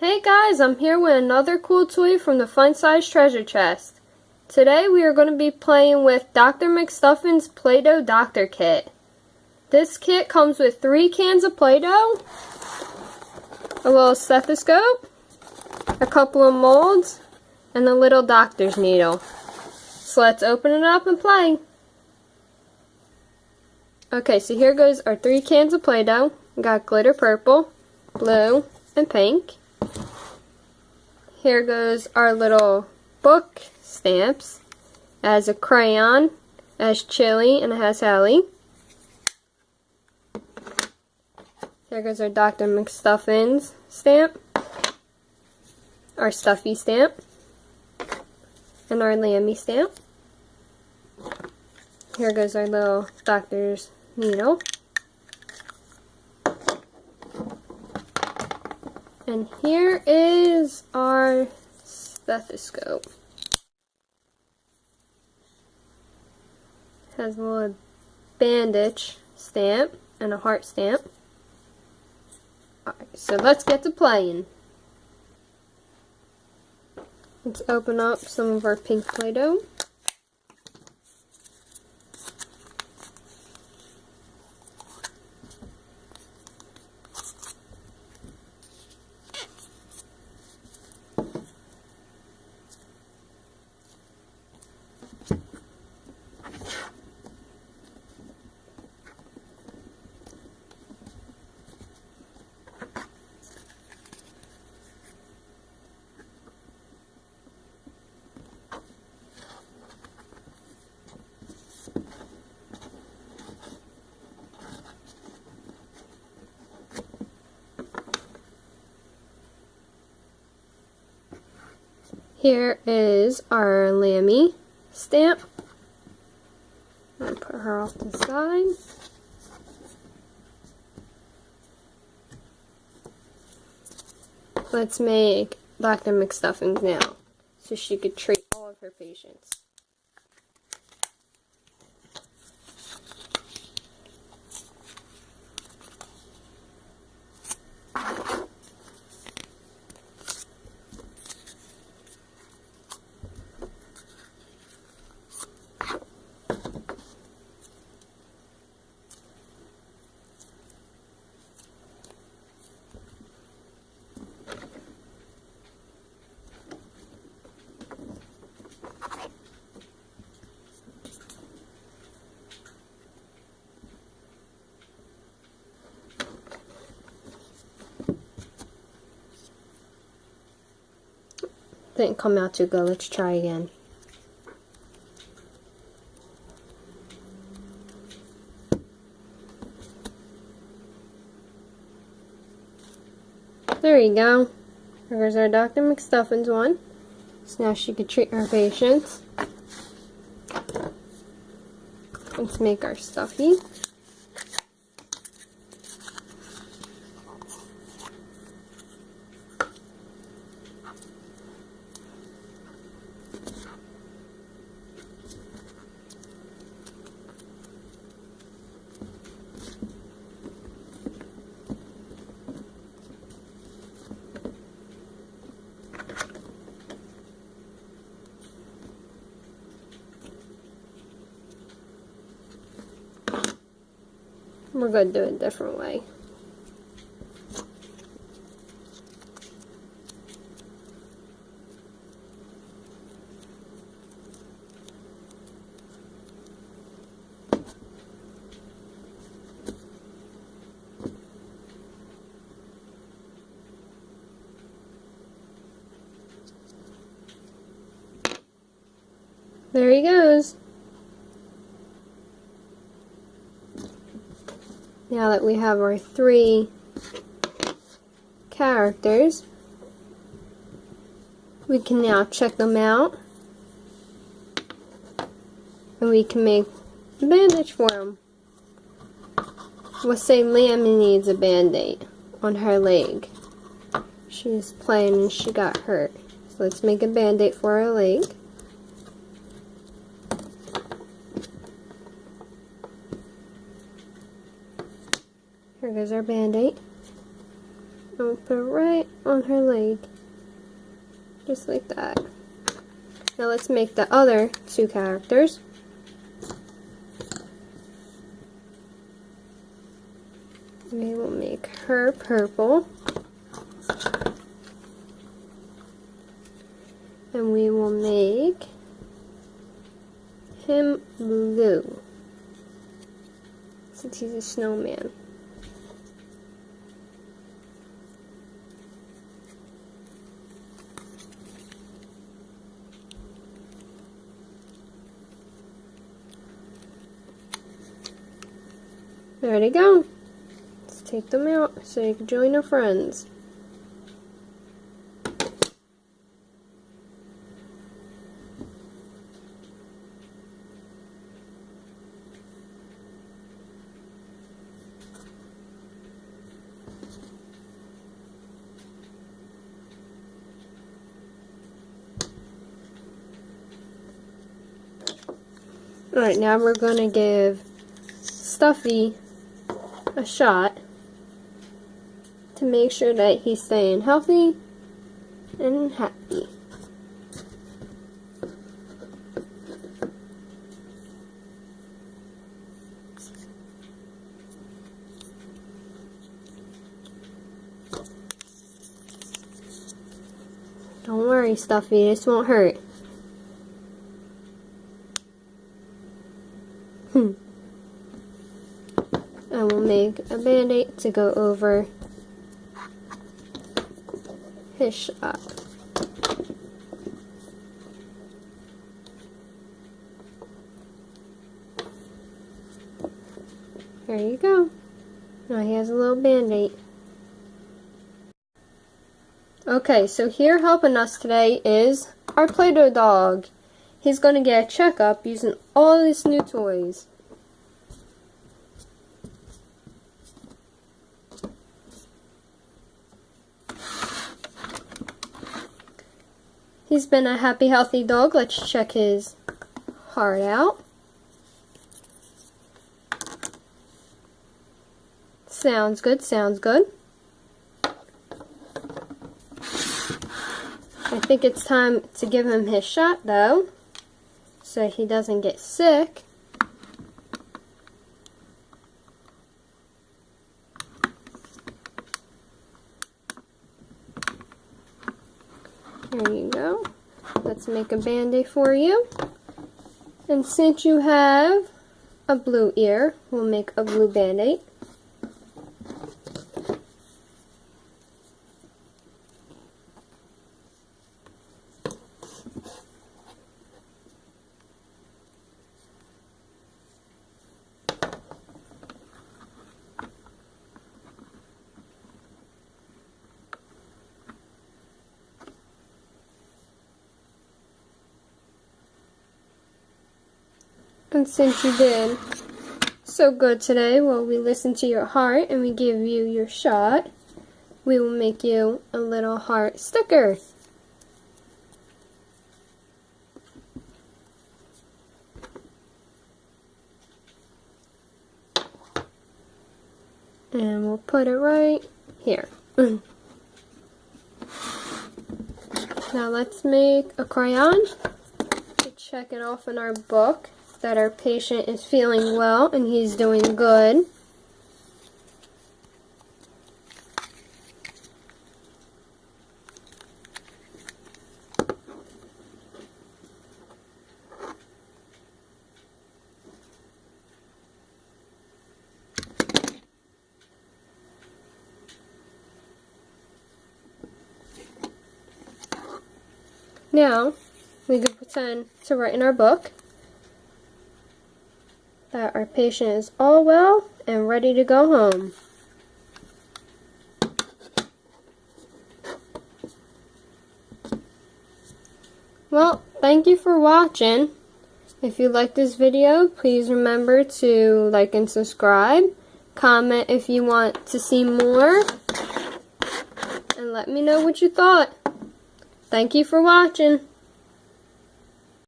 Hey guys, I'm here with another cool toy from the Fun Size Treasure Chest. Today we are going to be playing with Dr. McStuffins Play Doh Kit. This kit comes with 3 cans of Play-Doh, a little stethoscope, a couple of molds, and a little doctor's needle. So let's open it up and play. Okay, so here goes our 3 cans of Play-Doh. We got glitter purple, blue, and pink. Here goes our little book stamps. It has a crayon, it has Chili, and it has Hallie. Here goes our Dr. McStuffins stamp, our Stuffy stamp, and our Lammy stamp. Here goes our little doctor's needle. And here is our stethoscope. It has a little bandage stamp and a heart stamp. Alright, so let's get to playing. Let's open up some of our pink Play-Doh. Here is our Lammy stamp. I'm going to put her off to the side. Let's make Dr. McStuffins now, so she could treat all of her patients. Didn't come out too good. Let's try again. There you go. There's our Dr. McStuffins one. So now she can treat our patients. Let's make our Stuffy. We're going to do it a different way. There he goes. Now that we have our 3 characters, we can now check them out, and we can make a bandage for them. We'll say Lammy needs a band-aid on her leg. She's playing and she got hurt. So let's make a band-aid for her leg. Here goes our band-aid. I'll put it right on her leg. Just like that. Now let's make the other two characters. We will make her purple. And we will make him blue, since he's a snowman. There they go. Let's take them out so you can join our friends. Alright, now we're going to give Stuffy a shot to make sure that he's staying healthy and happy. Don't worry, Stuffy, this won't hurt. And we'll make a band-aid to go over his shot. There you go. Now he has a little band-aid. Okay, so here helping us today is our Play-Doh dog. He's going to get a checkup using all these new toys. He's been a happy, healthy dog. Let's check his heart out. Sounds good, sounds good. I think it's time to give him his shot, though, so he doesn't get sick. There you go. Let's make a band-aid for you. And since you have a blue ear, we'll make a blue band-aid. And since you did so good today, well, we listened to your heart and we give you your shot, we will make you a little heart sticker. And we'll put it right here. Now let's make a crayon to check it off in our book that our patient is feeling well and he's doing good. Now, we can pretend to write in our book that our patient is all well and ready to go home. Well, thank you for watching. If you like this video, please remember to like and subscribe. Comment if you want to see more. And let me know what you thought. Thank you for watching.